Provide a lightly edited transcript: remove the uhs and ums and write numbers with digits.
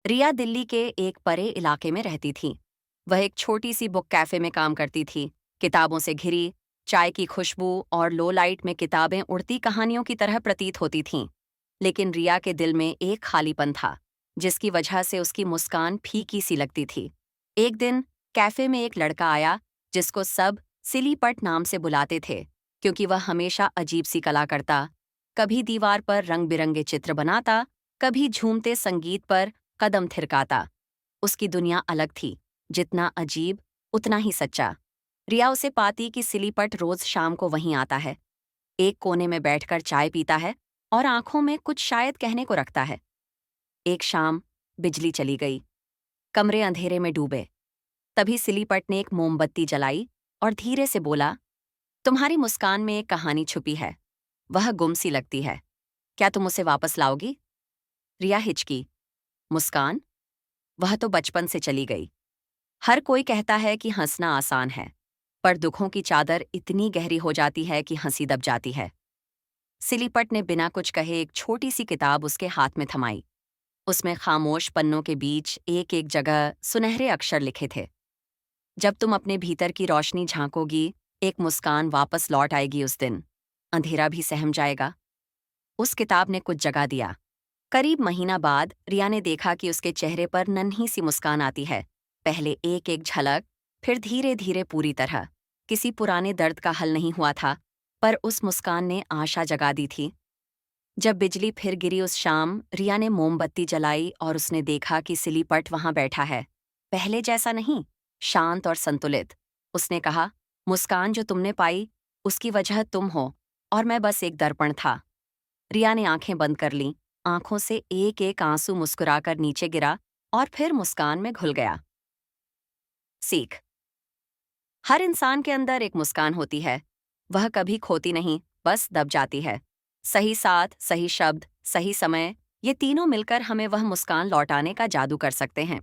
रिया दिल्ली के एक परे इलाके में रहती थी। वह एक छोटी सी बुक कैफे में काम करती थी। किताबों से घिरी, चाय की खुशबू और लो लाइट में किताबें उड़ती कहानियों की तरह प्रतीत होती थीं। लेकिन रिया के दिल में एक खालीपन था, जिसकी वजह से उसकी मुस्कान फीकी सी लगती थी। एक दिन कैफे में एक लड़का आया, जिसको सब सिलीपट नाम से बुलाते थे, क्योंकि वह हमेशा अजीब सी कला करता। कभी दीवार पर रंग बिरंगे चित्र बनाता, कभी झूमते संगीत पर कदम थिरकाता। उसकी दुनिया अलग थी, जितना अजीब उतना ही सच्चा। रिया उसे पाती कि सिलीपट रोज शाम को वहीं आता है, एक कोने में बैठकर चाय पीता है और आंखों में कुछ शायद कहने को रखता है। एक शाम बिजली चली गई, कमरे अंधेरे में डूबे। तभी सिलीपट ने एक मोमबत्ती जलाई और धीरे से बोला, तुम्हारी मुस्कान में एक कहानी छुपी है। वह गुम सी लगती है। क्या तुम उसे वापस लाओगी? रिया हिचकी। मुस्कान? वह तो बचपन से चली गई। हर कोई कहता है कि हंसना आसान है, पर दुखों की चादर इतनी गहरी हो जाती है कि हंसी दब जाती है। सिलीपट ने बिना कुछ कहे एक छोटी सी किताब उसके हाथ में थमाई। उसमें खामोश पन्नों के बीच एक एक जगह सुनहरे अक्षर लिखे थे। जब तुम अपने भीतर की रोशनी झांकोगी, एक मुस्कान वापस लौट आएगी उस दिन। अंधेरा भी सहम जाएगा। उस किताब ने कुछ जगा दिया। करीब महीना बाद रिया ने देखा कि उसके चेहरे पर नन्ही सी मुस्कान आती है। पहले एक एक झलक, फिर धीरे धीरे पूरी तरह। किसी पुराने दर्द का हल नहीं हुआ था, पर उस मुस्कान ने आशा जगा दी थी। जब बिजली फिर गिरी उस शाम, रिया ने मोमबत्ती जलाई और उसने देखा कि सिलीपट वहां बैठा है। पहले जैसा नहीं, शांत और संतुलित। उसने कहा, मुस्कान जो तुमने पाई, उसकी वजह तुम हो, और मैं बस एक दर्पण था। रिया ने आंखें बंद कर लीं। आंखों से एक एक आंसू मुस्कुराकर नीचे गिरा और फिर मुस्कान में घुल गया। सीख। हर इंसान के अंदर एक मुस्कान होती है। वह कभी खोती नहीं, बस दब जाती है। सही साथ, सही शब्द, सही समय, ये तीनों मिलकर हमें वह मुस्कान लौटाने का जादू कर सकते हैं।